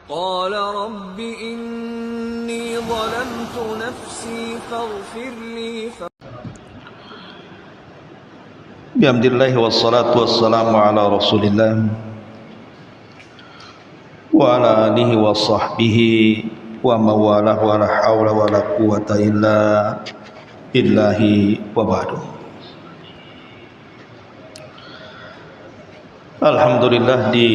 قال رب إني ظلمت نفسي فاغفر لي Bihamdillah wassalatu wassalamu ala rasulillah wa ala alihi wa sahbihi wa mawalah wa la hawla wa la quwata illa billahi wa ba'du. Alhamdulillah, di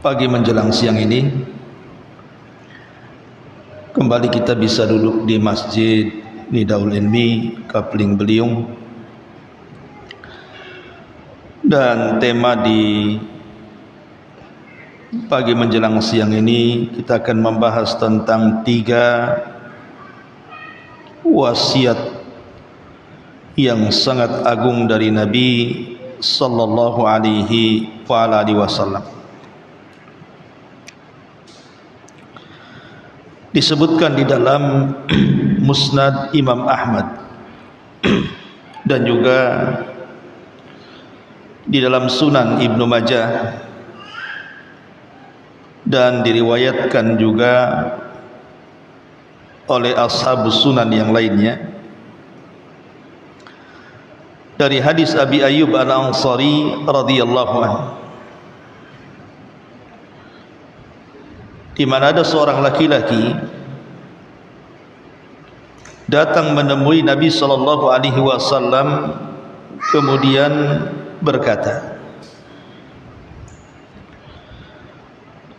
pagi menjelang siang ini kembali kita bisa duduk di Masjid Nidaul Ilmi Kapling Beliung, dan tema di pagi menjelang siang ini kita akan membahas tentang 3 wasiat yang sangat agung dari Nabi sallallahu alaihi wasallam. Disebutkan di dalam Musnad Imam Ahmad dan juga di dalam Sunan Ibnu Majah, dan diriwayatkan juga oleh ashabus sunan yang lainnya dari hadis Abi Ayyub Al-Ansari radhiyallahu anhu, di mana ada seorang laki-laki datang menemui Nabi sallallahu alaihi wasallam, kemudian berkata,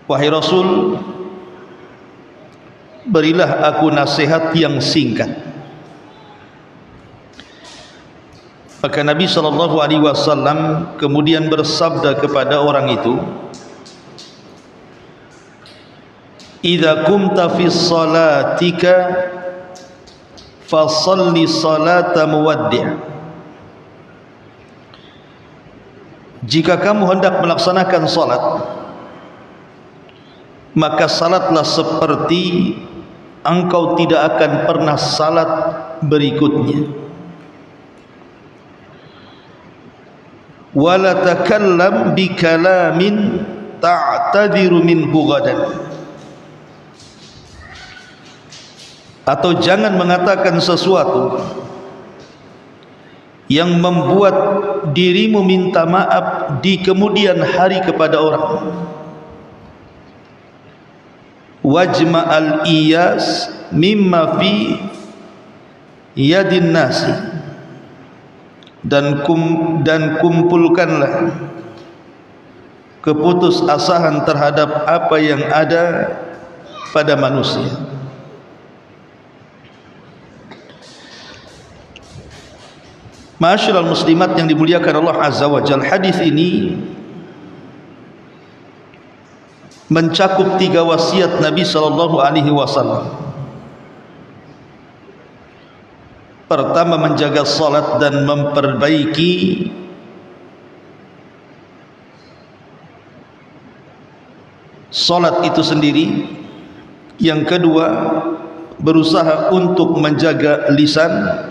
"Wahai Rasul, berilah aku nasihat yang singkat." Maka Nabi sallallahu alaihi wasallam kemudian bersabda kepada orang itu, "Idza kumta fi salatika fasalli salata muwaddi'." Jika kamu hendak melaksanakan salat, maka salatlah seperti engkau tidak akan pernah salat berikutnya. Wala takallam bikalamin ta'tadiru minhu ghadan. Atau jangan mengatakan sesuatu yang membuat dirimu minta maaf di kemudian hari kepada orang. Wajma'al iyas mimma fi yadin nasi, dan kumpulkanlah keputusasahan terhadap apa yang ada pada manusia. Ma'asyiral muslimat yang dimuliakan Allah Azza wa Jalla, hadis ini mencakup 3 wasiat Nabi sallallahu alaihi wasallam. Pertama, menjaga salat dan memperbaiki salat itu sendiri. Yang kedua, berusaha untuk menjaga lisan.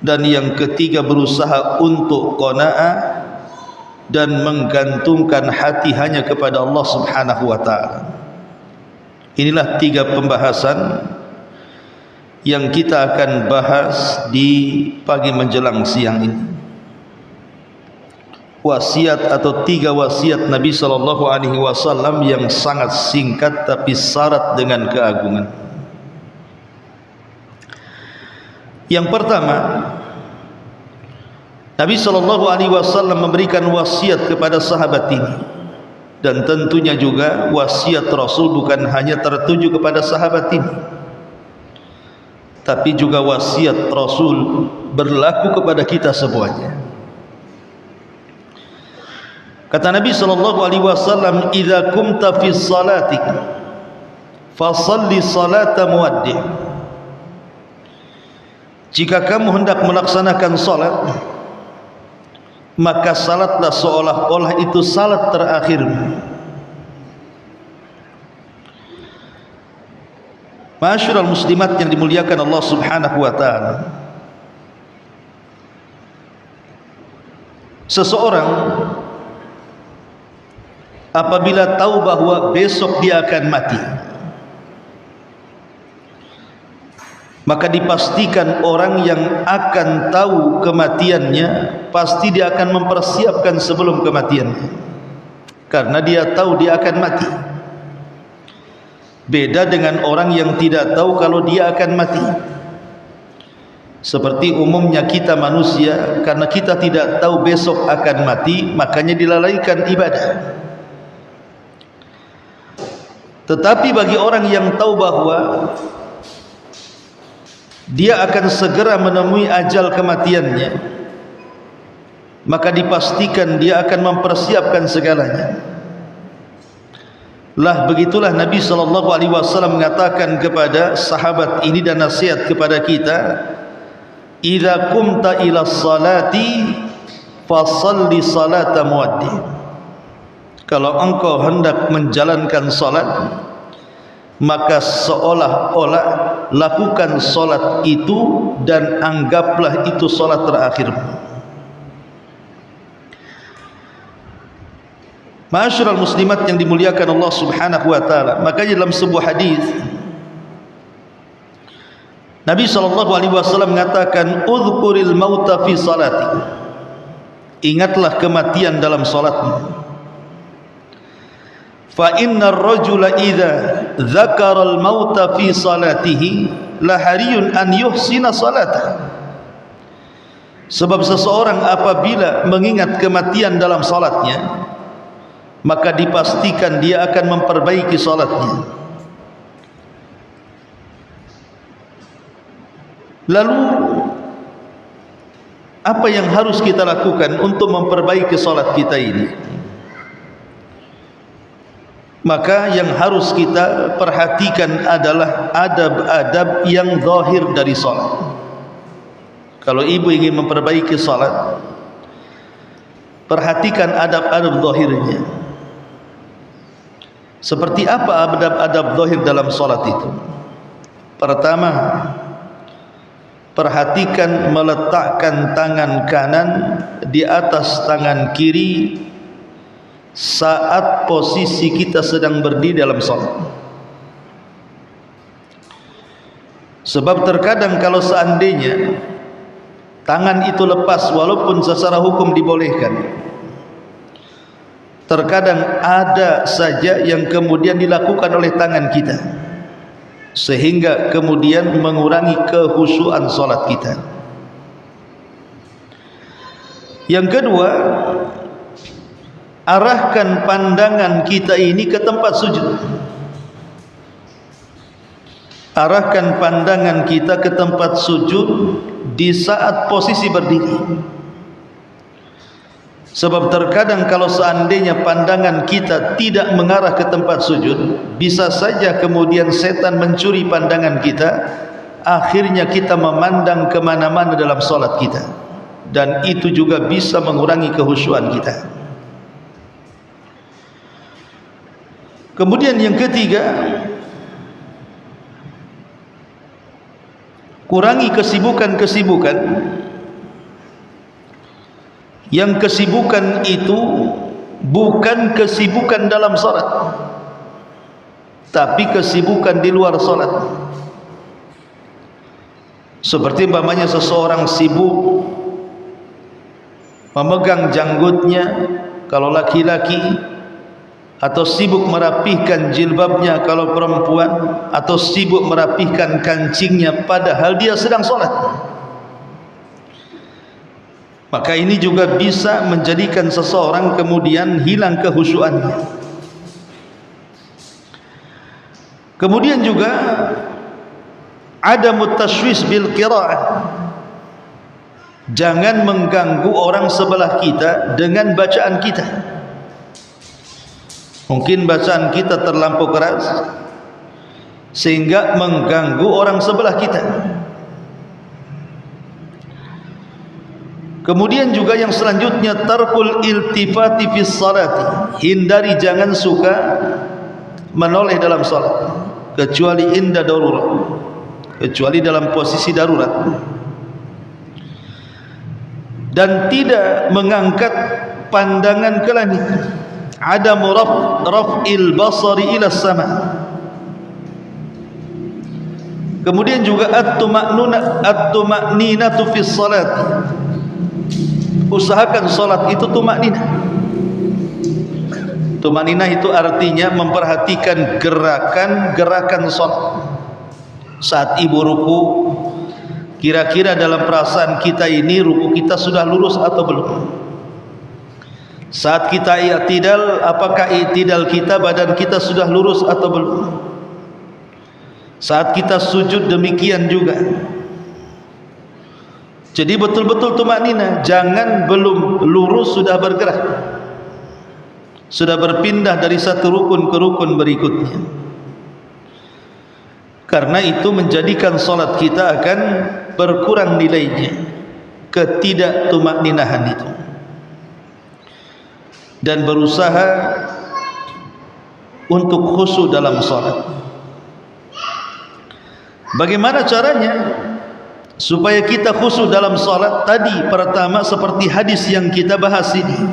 Dan yang ketiga, berusaha untuk qanaah dan menggantungkan hati hanya kepada Allah Subhanahu wa taala. Inilah 3 pembahasan yang kita akan bahas di pagi menjelang siang ini. Wasiat atau 3 wasiat Nabi sallallahu alaihi wasallam yang sangat singkat tapi syarat dengan keagungan. Yang pertama, Nabi sallallahu alaihi wasallam memberikan wasiat kepada sahabat ini, dan tentunya juga wasiat Rasul bukan hanya tertuju kepada sahabat ini, tapi juga wasiat Rasul berlaku kepada kita semuanya. Kata Nabi sallallahu alaihi wasallam, "Idza kumta fi salatik fasalli salata muwaddi'." Jika kamu hendak melaksanakan salat, maka salatlah seolah-olah itu salat terakhirmu. Ma'asyiral muslimat yang dimuliakan Allah Subhanahu wa taala, seseorang apabila tahu bahwa besok dia akan mati, maka dipastikan orang yang akan tahu kematiannya pasti dia akan mempersiapkan sebelum kematiannya, karena dia tahu dia akan mati. Beda dengan orang yang tidak tahu kalau dia akan mati. Seperti umumnya kita manusia, karena kita tidak tahu besok akan mati, makanya dilalaikan ibadah. Tetapi bagi orang yang tahu bahwa dia akan segera menemui ajal kematiannya, maka dipastikan dia akan mempersiapkan segalanya. Lah begitulah Nabi SAW mengatakan kepada sahabat ini dan nasihat kepada kita, idza qumta ila salati fasalli salata muaddi. Kalau engkau hendak menjalankan salat, maka seolah-olah lakukan salat itu dan anggaplah itu salat terakhirmu. Ma'asyiral muslimat yang dimuliakan Allah Subhanahu wa taala, makanya dalam sebuah hadis Nabi SAW mengatakan, "Udhkuril mauta fi salati." Ingatlah kematian dalam salatmu. Fa innar rajula idza dzakara al mauta fi salatihi la hariyun an yuhsina salatahu. Sebab seseorang apabila mengingat kematian dalam salatnya, maka dipastikan dia akan memperbaiki salatnya. Lalu apa yang harus kita lakukan untuk memperbaiki salat kita ini? Maka yang harus kita perhatikan adalah adab-adab yang zahir dari salat. Kalau ibu ingin memperbaiki salat, perhatikan adab-adab zahirnya. Seperti apa adab-adab zahir dalam salat itu? Pertama, perhatikan meletakkan tangan kanan di atas tangan kiri saat posisi kita sedang berdiri dalam salat. Sebab terkadang kalau seandainya tangan itu lepas, walaupun secara hukum dibolehkan, terkadang ada saja yang kemudian dilakukan oleh tangan kita, sehingga kemudian mengurangi kekhusyuan salat kita. Yang kedua, arahkan pandangan kita ini ke tempat sujud. Arahkan pandangan kita ke tempat sujud di saat posisi berdiri. Sebab terkadang kalau seandainya pandangan kita tidak mengarah ke tempat sujud, bisa saja kemudian setan mencuri pandangan kita, akhirnya kita memandang kemana-mana dalam salat kita, dan itu juga bisa mengurangi kekhusyuan kita. Kemudian yang ketiga, kurangi kesibukan-kesibukan yang kesibukan itu bukan kesibukan dalam salat, tapi kesibukan di luar salat. Seperti umpamanya seseorang sibuk memegang janggutnya kalau laki-laki, atau sibuk merapihkan jilbabnya kalau perempuan, atau sibuk merapihkan kancingnya padahal dia sedang salat. Maka ini juga bisa menjadikan seseorang kemudian hilang kekhusyuannya. Kemudian juga adamut tashwis bil qiraah. Jangan mengganggu orang sebelah kita dengan bacaan kita. Mungkin bacaan kita terlampau keras sehingga mengganggu orang sebelah kita. Kemudian juga yang selanjutnya, tarkul iltifati fi salati. Hindari, jangan suka menoleh dalam salat, kecuali inda darurat, kecuali dalam posisi darurat. Dan tidak mengangkat pandangan ke langit. adamu raf'il basari ila sama. Kemudian juga at-tuma'ninatu fi salat. Usahakan salat itu tumakninah. Tumakninah itu artinya memperhatikan gerakan-gerakan salat. Saat ibu ruku, kira-kira dalam perasaan kita ini ruku kita sudah lurus atau belum? Saat kita i'tidal, apakah i'tidal kita, badan kita sudah lurus atau belum? Saat kita sujud demikian juga. Jadi betul-betul tumakninah, jangan belum lurus sudah bergerak, sudah berpindah dari satu rukun ke rukun berikutnya. Karena itu menjadikan salat kita akan berkurang nilainya, ketidaktumakninahan itu. Dan berusaha untuk khusyuk dalam salat. Bagaimana caranya supaya kita khusyuk dalam salat? Tadi pertama seperti hadis yang kita bahas ini,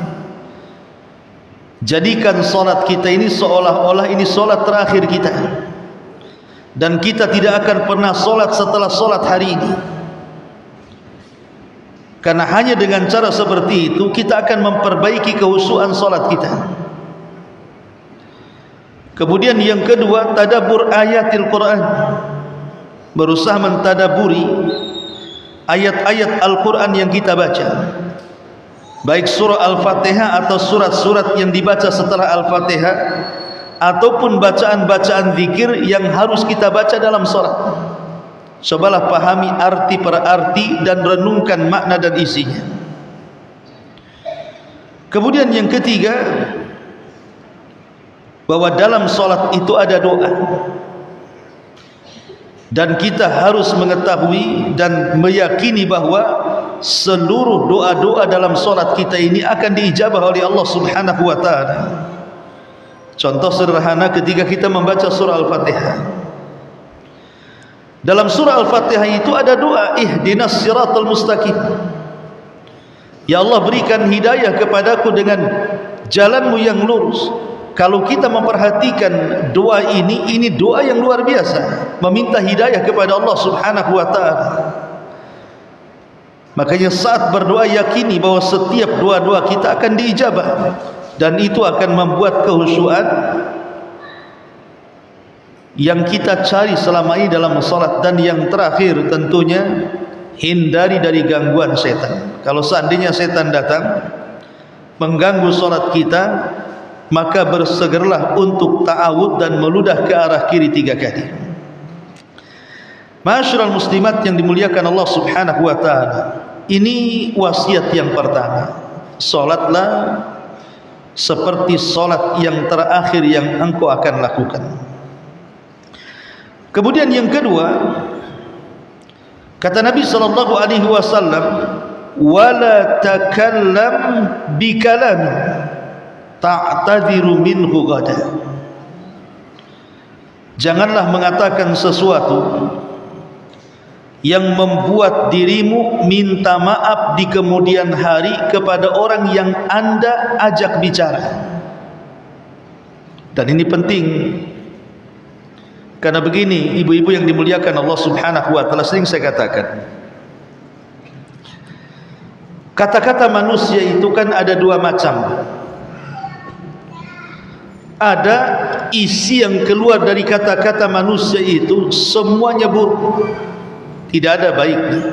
jadikan salat kita ini seolah-olah ini salat terakhir kita, dan kita tidak akan pernah salat setelah salat hari ini. Karena hanya dengan cara seperti itu kita akan memperbaiki kekhusyukan salat kita. Kemudian yang kedua, tadabbur ayatil Quran. Berusaha mentadaburi ayat-ayat Al-Quran yang kita baca, baik surah Al-Fatihah atau surat-surat yang dibaca setelah Al-Fatihah, ataupun bacaan-bacaan zikir yang harus kita baca dalam salat. Cobalah pahami arti per arti dan renungkan makna dan isinya. Kemudian yang ketiga, bahwa dalam salat itu ada doa, dan kita harus mengetahui dan meyakini bahwa seluruh doa-doa dalam salat kita ini akan diijabah oleh Allah Subhanahu wa taala. Contoh sederhana ketika kita membaca surah Al-Fatihah. Dalam surah Al-Fatihah itu ada doa, ihdinas siratal mustaqim. Ya Allah, berikan hidayah kepadaku dengan jalanmu yang lurus. Kalau kita memperhatikan doa ini doa yang luar biasa, meminta hidayah kepada Allah Subhanahu wa taala. Makanya saat berdoa yakini bahwa setiap doa-doa kita akan diijabah, dan itu akan membuat kekhusyukan yang kita cari selama ini dalam salat. Dan yang terakhir tentunya hindari dari gangguan setan. Kalau seandainya setan datang mengganggu salat kita, maka bersegeralah untuk ta'awud dan meludah ke arah kiri 3 kali. Ma'asyiral muslimat yang dimuliakan Allah Subhanahu wa taala, ini wasiat yang pertama. Salatlah seperti salat yang terakhir yang engkau akan lakukan. Kemudian yang kedua, kata Nabi sallallahu alaihi wasallam, wala takallam bikalam ta'tadhiru minhu ghadan. Janganlah mengatakan sesuatu yang membuat dirimu minta maaf di kemudian hari kepada orang yang Anda ajak bicara. Dan ini penting, karena begini ibu-ibu yang dimuliakan Allah Subhanahu wa taala, sering saya katakan, kata-kata manusia itu kan ada dua macam. Ada isi yang keluar dari kata-kata manusia itu semuanya buruk, tidak ada baiknya,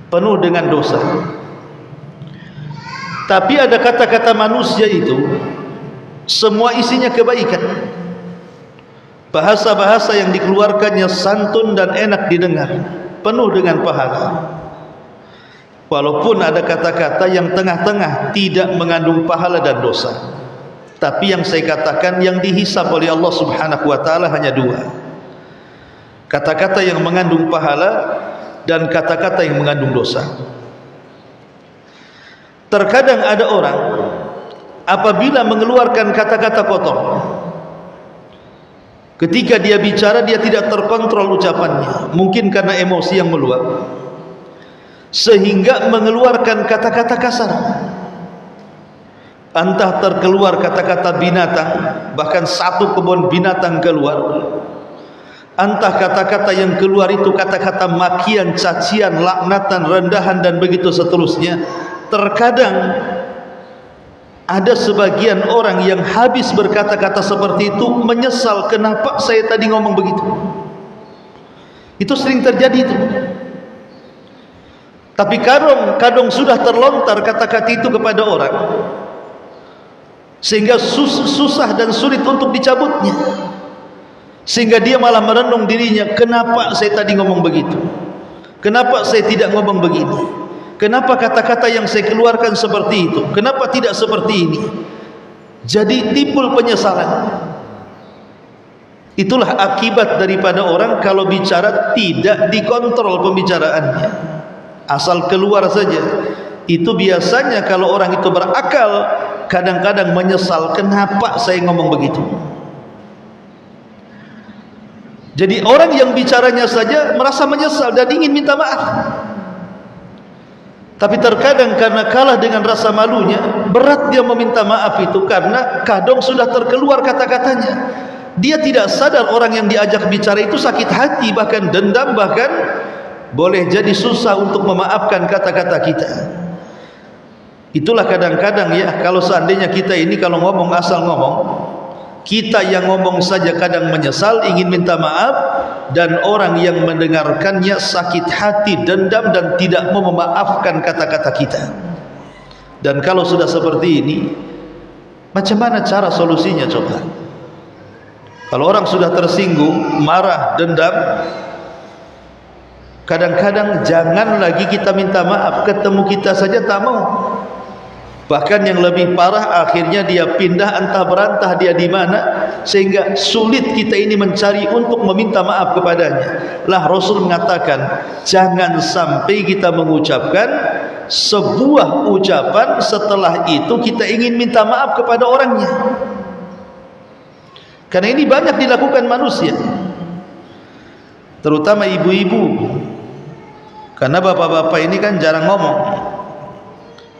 penuh dengan dosa. Tapi ada kata-kata manusia itu semua isinya kebaikan, bahasa-bahasa yang dikeluarkannya santun dan enak didengar, penuh dengan pahala. Walaupun ada kata-kata yang tengah-tengah tidak mengandung pahala dan dosa, tapi yang saya katakan yang dihisab oleh Allah Subhanahu wa taala hanya dua. Kata-kata yang mengandung pahala dan kata-kata yang mengandung dosa. Terkadang ada orang apabila mengeluarkan kata-kata kotor, ketika dia bicara dia tidak terkontrol ucapannya, mungkin karena emosi yang meluap, sehingga mengeluarkan kata-kata kasar. entah terkeluar kata-kata binatang, bahkan satu kebun binatang keluar, entah kata-kata yang keluar itu kata-kata makian, cacian, laknatan, rendahan dan begitu seterusnya. Terkadang ada sebagian orang yang habis berkata-kata seperti itu menyesal, kenapa saya tadi ngomong begitu. Itu sering terjadi itu. Tapi kadang sudah terlontar kata-kata itu kepada orang, sehingga susah dan sulit untuk dicabutnya, sehingga dia malah merenung dirinya, kenapa saya tadi ngomong begitu, kenapa saya tidak ngomong begini, kenapa kata-kata yang saya keluarkan seperti itu, kenapa tidak seperti ini. Jadi timbul penyesalan. Itulah akibat daripada orang kalau bicara tidak dikontrol pembicaraannya, asal keluar saja. Itu biasanya kalau orang itu berakal, kadang-kadang menyesal, kenapa saya ngomong begitu. Jadi orang yang bicaranya saja merasa menyesal dan ingin minta maaf, tapi terkadang karena kalah dengan rasa malunya, berat dia meminta maaf itu karena kadang sudah terkeluar kata-katanya. Dia tidak sadar orang yang diajak bicara itu sakit hati, bahkan dendam, bahkan boleh jadi susah untuk memaafkan kata-kata kita. Itulah kadang-kadang ya, kalau seandainya kita ini kalau ngomong asal ngomong, kita yang ngomong saja kadang menyesal, ingin minta maaf, dan orang yang mendengarkannya sakit hati, dendam, dan tidak mau memaafkan kata-kata kita. Dan kalau sudah seperti ini, macam mana cara solusinya coba? Kalau orang sudah tersinggung, marah, dendam, kadang-kadang jangan lagi kita minta maaf, ketemu kita saja tak mau. Bahkan yang lebih parah, akhirnya dia pindah entah berantah dia di mana, sehingga sulit kita ini mencari untuk meminta maaf kepadanya. Lah Rasul mengatakan, jangan sampai kita mengucapkan sebuah ucapan setelah itu kita ingin minta maaf kepada orangnya. Karena ini banyak dilakukan manusia, terutama ibu-ibu. Karena bapak-bapak ini kan jarang ngomong.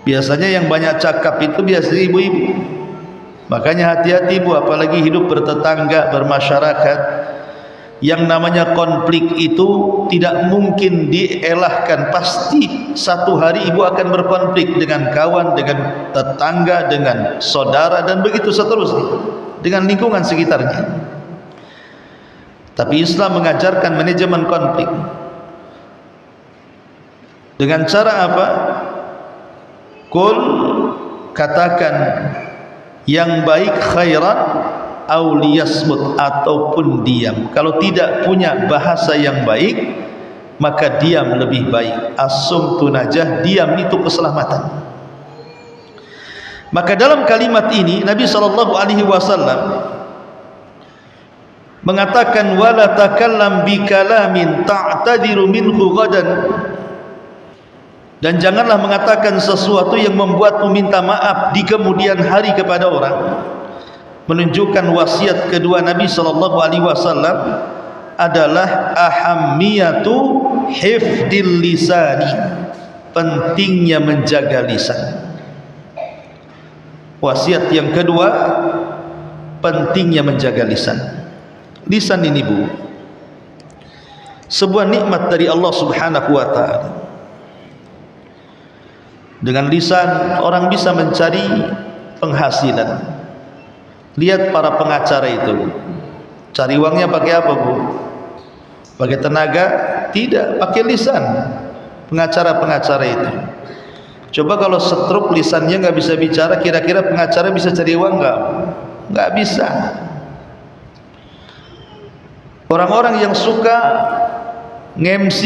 Biasanya yang banyak cakap itu biasanya ibu-ibu. Makanya hati-hati ibu, apalagi hidup bertetangga, bermasyarakat. Yang namanya konflik itu tidak mungkin dielakkan. Pasti satu hari ibu akan berkonflik dengan kawan, dengan tetangga, dengan saudara, dan begitu seterusnya, dengan lingkungan sekitarnya. Tapi Islam mengajarkan manajemen konflik dengan cara apa? Qul, katakan yang baik khairan aw liyasmut, ataupun diam. Kalau tidak punya bahasa yang baik, maka diam lebih baik. As-sumtu najah, diam itu keselamatan. Maka dalam kalimat ini Nabi SAW mengatakan, wala takallam bi kalamin ta'tadiru minhu ghadan, dan janganlah mengatakan sesuatu yang membuatmu minta maaf di kemudian hari kepada orang. Menunjukkan wasiat kedua Nabi SAW adalah ahammiyatu hifdil lisani, pentingnya menjaga lisan. Wasiat yang kedua, pentingnya menjaga lisan. Lisan ini Bu, sebuah nikmat dari Allah Subhanahu wa ta'ala. Dengan lisan orang bisa mencari penghasilan. Lihat para pengacara itu, cari uangnya pakai apa Bu? Pakai tenaga? Tidak, pakai lisan. Pengacara-pengacara itu, coba kalau stroke lisannya nggak bisa bicara, kira-kira pengacara bisa cari uang nggak? Nggak bisa. Orang-orang yang suka nge-MC,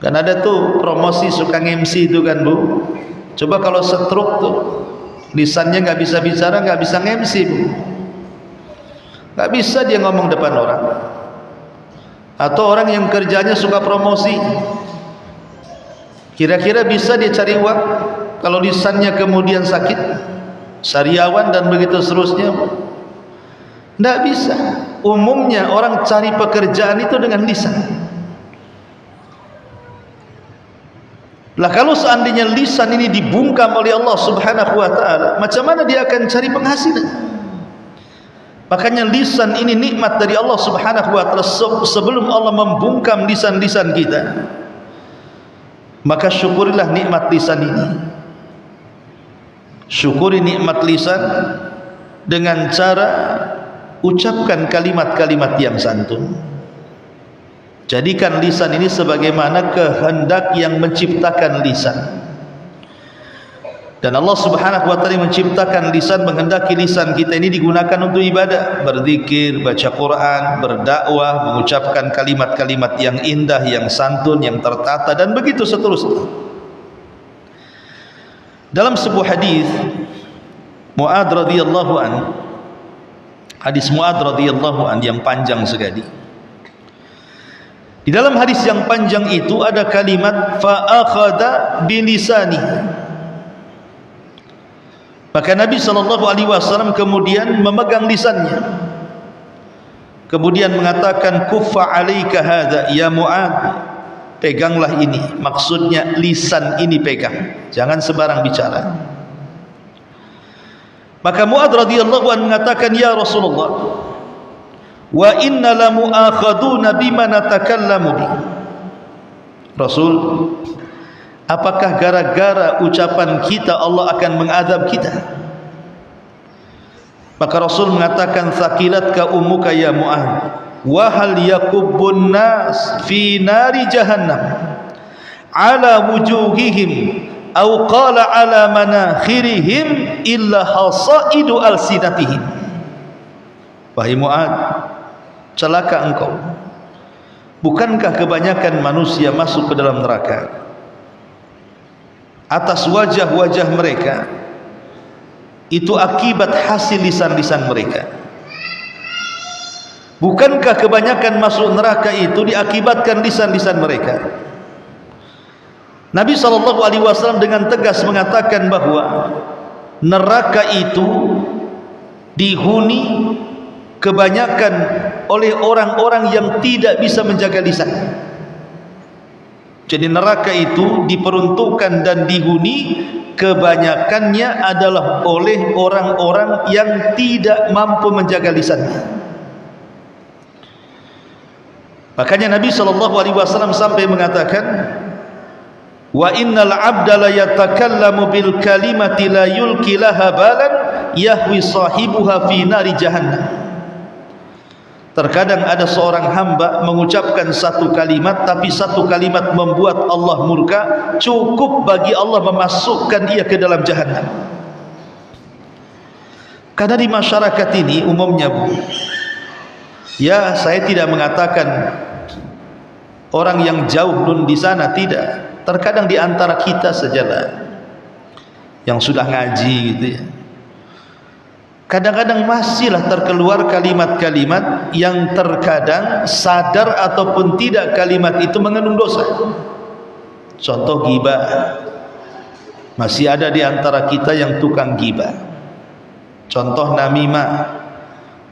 kan ada tuh promosi suka nge-MC itu kan Bu. Coba kalau stroke tuh, lisannya nggak bisa bicara, nggak bisa nge-MC Bu. Nggak bisa dia ngomong depan orang. Atau orang yang kerjanya suka promosi, kira-kira bisa dia cari uang kalau lisannya kemudian sakit, sariawan dan begitu seterusnya? Tidak bisa. Umumnya orang cari pekerjaan itu dengan lisan. Lah kalau seandainya lisan ini dibungkam oleh Allah Subhanahu wa taala, macam mana dia akan cari penghasilan? Makanya lisan ini nikmat dari Allah Subhanahu wa taala. Sebelum Allah membungkam lisan-lisan kita, maka syukurilah nikmat lisan ini. Syukuri nikmat lisan dengan cara ucapkan kalimat-kalimat yang santun. Jadikan lisan ini sebagaimana kehendak yang menciptakan lisan. Dan Allah Subhanahu wa taala menciptakan lisan, menghendaki lisan kita ini digunakan untuk ibadah, berzikir, baca Quran, berdakwah, mengucapkan kalimat-kalimat yang indah, yang santun, yang tertata, dan begitu seterusnya. Dalam sebuah hadis Mu'adz radhiyallahu an, hadis Mu'adz radhiyallahu an yang panjang sekali. Di dalam hadis yang panjang itu ada kalimat fa akhadha bilisani. Maka Nabi SAW kemudian memegang lisannya, kemudian mengatakan kuffa alaika hadza ya Mu'adz, peganglah ini. Maksudnya lisan ini pegang, jangan sembarang bicara. Maka Mu'adz radhiyallahu anhu mengatakan, ya Rasulullah, wa inna la mu'akhaduna bima natakallamu bi. Rasul, apakah gara-gara ucapan kita Allah akan mengadab kita? Maka Rasul mengatakan, thaqilatka ummuka ya Mu'adz, wa hal yakubbun nas fi nari jahannam ala wujuhihim aw qala ala manakhirihim illa hasaidu alsinatihim. Wahai Mu'adz, celaka engkau, bukankah kebanyakan manusia masuk ke dalam neraka, atas wajah-wajah mereka itu akibat hasil lisan-lisan mereka? Bukankah kebanyakan masuk neraka itu diakibatkan lisan-lisan mereka? Nabi SAW dengan tegas mengatakan bahwa neraka itu dihuni kebanyakan oleh orang-orang yang tidak bisa menjaga lisan. Jadi neraka itu diperuntukkan dan dihuni kebanyakannya adalah oleh orang-orang yang tidak mampu menjaga lisannya. Makanya Nabi SAW sampai mengatakan, wa innal abda la yatakallamu bil kalimati la yulki laha balan yahwi sahibuha fi nari jahannam. Terkadang ada seorang hamba mengucapkan satu kalimat, tapi satu kalimat membuat Allah murka, cukup bagi Allah memasukkan ia ke dalam jahannam. Karena di masyarakat ini umumnya, Bu, ya saya tidak mengatakan orang yang jauh nun di sana, tidak. Terkadang di antara kita sajalah yang sudah ngaji gitu ya, kadang-kadang masihlah terkeluar kalimat-kalimat yang terkadang sadar ataupun tidak kalimat itu mengandung dosa. Contoh ghibah, masih ada di antara kita yang tukang ghibah. Contoh namimah,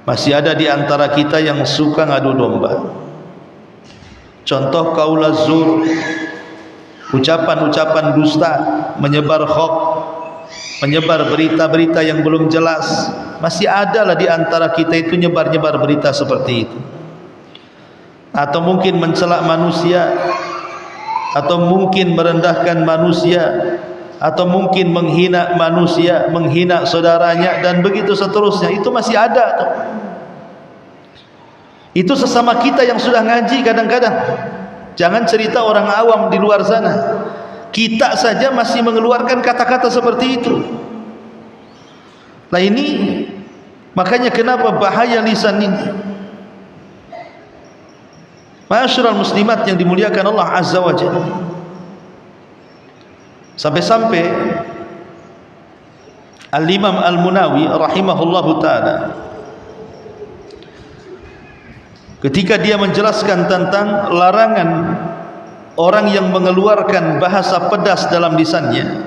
masih ada di antara kita yang suka ngadu domba. Contoh qaula zur, ucapan-ucapan dusta, menyebar hoax, menyebar berita-berita yang belum jelas. Masih ada lah di antara kita itu nyebar-nyebar berita seperti itu. Atau mungkin mencela manusia, atau mungkin merendahkan manusia, atau mungkin menghina manusia, menghina saudaranya, dan begitu seterusnya. Itu masih ada tuh. Itu sesama kita yang sudah ngaji kadang-kadang. Jangan cerita orang awam di luar sana. Kita saja masih mengeluarkan kata-kata seperti itu. Nah ini makanya kenapa bahaya lisan ini. Ma'asyiral muslimat yang dimuliakan Allah Azza wa Jalla. Sampai-sampai Al-Imam Al-Munawi rahimahullahu ta'ala, ketika dia menjelaskan tentang larangan orang yang mengeluarkan bahasa pedas dalam lisannya,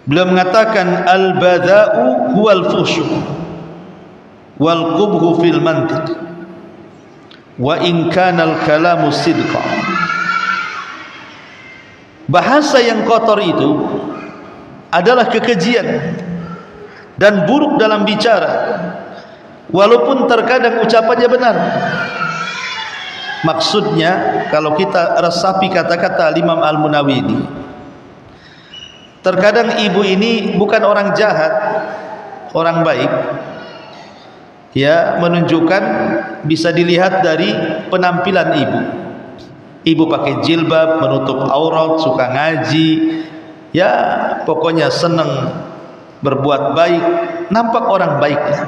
beliau mengatakan al-bada'u huwal fushu wal qubhu fil mantiq wa in kana al-kalamu sidqa. bahasa yang kotor itu adalah kekejian dan buruk dalam bicara, walaupun terkadang ucapannya benar. Maksudnya, kalau kita resapi kata-kata Imam Al-Munawi ini, terkadang ibu ini bukan orang jahat, orang baik. Ya, menunjukkan, bisa dilihat dari penampilan ibu. Ibu pakai jilbab, menutup aurat, suka ngaji, ya pokoknya senang berbuat baik, nampak orang baik lah.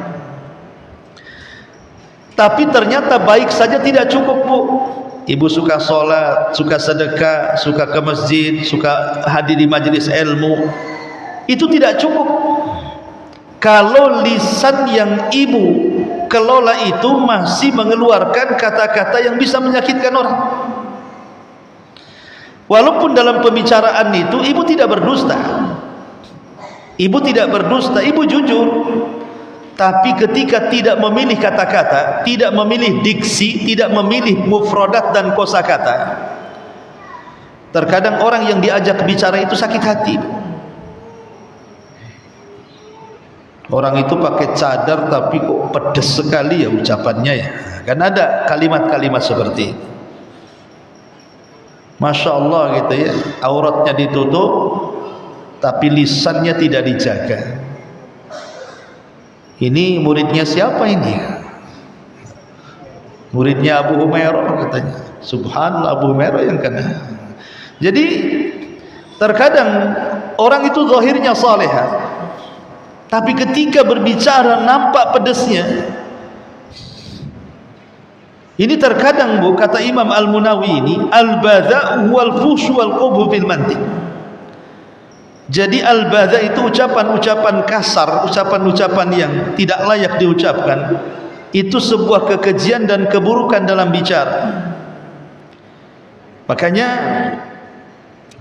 Tapi ternyata baik saja tidak cukup, Bu. Ibu suka sholat, suka sedekah, suka ke masjid, suka hadir di majelis ilmu, itu tidak cukup kalau lisan yang ibu kelola itu masih mengeluarkan kata-kata yang bisa menyakitkan orang. Walaupun dalam pembicaraan itu ibu tidak berdusta, ibu tidak berdusta, ibu jujur. Tapi ketika tidak memilih kata-kata, tidak memilih diksi, tidak memilih mufradat dan kosakata, terkadang orang yang diajak bicara itu sakit hati. Orang itu pakai cadar tapi kok pedes sekali ya ucapannya ya. Kan ada kalimat-kalimat seperti itu. Masya Allah gitu ya, auratnya ditutup tapi lisannya tidak dijaga. Ini muridnya siapa ini? Muridnya Abu Humairah katanya. Subhanallah, Abu Humairah yang kena. Jadi terkadang orang itu zahirnya salehah, tapi ketika berbicara nampak pedesnya. Ini terkadang, Bu, kata Imam Al-Munawi ini, al-badha' wal fush wal qubhu fil mantiq. Jadi al-badha' itu ucapan-ucapan kasar, ucapan-ucapan yang tidak layak diucapkan. Itu sebuah kekejian dan keburukan dalam bicara. Makanya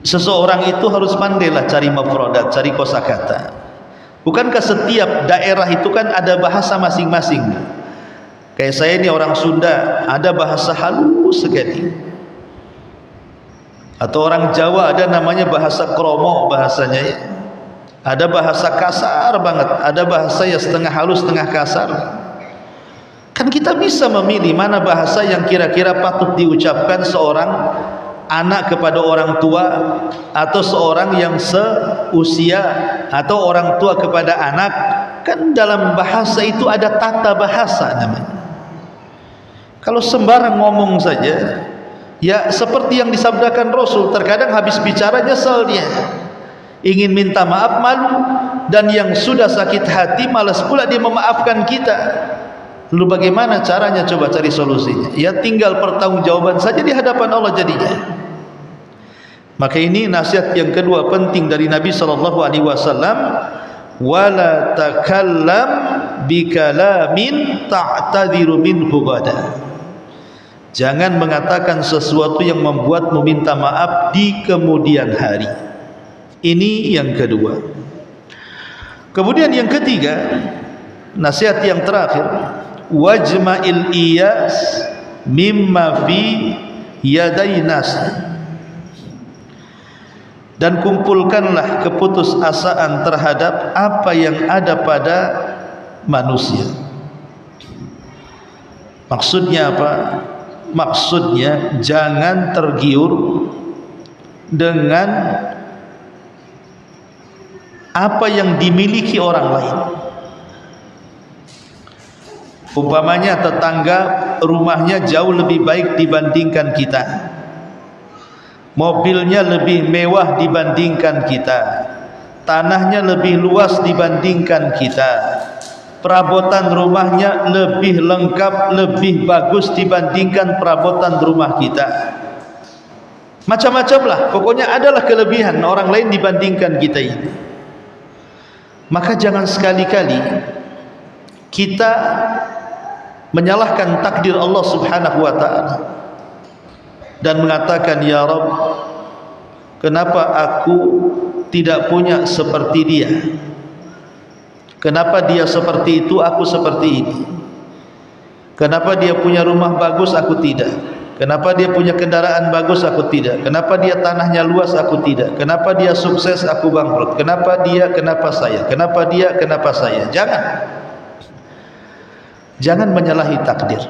seseorang itu harus pandailah cari mafradat, cari kosakata. Bukankah setiap daerah itu kan ada bahasa masing-masing? Kayak saya ini orang Sunda, ada bahasa halus sekali. Atau orang Jawa ada namanya bahasa kromo bahasanya ya. Ada bahasa kasar banget, ada bahasa yang setengah halus setengah kasar. Kan kita bisa memilih mana bahasa yang kira-kira patut diucapkan seorang anak kepada orang tua, atau seorang yang seusia, atau orang tua kepada anak. Kan dalam bahasa itu ada tata bahasa namanya. Kalau sembarang ngomong saja, ya seperti yang disabdakan Rasul, terkadang habis bicara nyesel dia, ingin minta maaf malu, dan yang sudah sakit hati malas pula dia memaafkan kita. Lalu bagaimana caranya? Coba cari solusinya. Ya tinggal pertanggungjawaban saja di hadapan Allah jadinya. Maka ini nasihat yang kedua penting dari Nabi SAW. Wala takallam bikalamin ta'tadiru minhu ghadan. Jangan mengatakan sesuatu yang membuatmu minta maaf di kemudian hari. Ini yang kedua. Kemudian yang ketiga, nasihat yang terakhir, wajma'il iyas mimma fi yaday nas. Dan kumpulkanlah keputusasaan terhadap apa yang ada pada manusia. Maksudnya apa? Maksudnya jangan tergiur dengan apa yang dimiliki orang lain. Umpamanya tetangga rumahnya jauh lebih baik dibandingkan kita, mobilnya lebih mewah dibandingkan kita, tanahnya lebih luas dibandingkan kita, perabotan rumahnya lebih lengkap, lebih bagus dibandingkan perabotan rumah kita. Macam-macam lah, pokoknya adalah kelebihan orang lain dibandingkan kita ini. Maka jangan sekali-kali kita menyalahkan takdir Allah Subhanahu wa ta'ala dan mengatakan, ya Rabb, kenapa aku tidak punya seperti dia? Kenapa dia seperti itu, aku seperti ini? Kenapa dia punya rumah bagus, aku tidak? Kenapa dia punya kendaraan bagus, aku tidak? Kenapa dia tanahnya luas, aku tidak? Kenapa dia sukses, aku bangkrut? Kenapa dia, kenapa saya? Kenapa dia, kenapa saya? Jangan menyalahi takdir.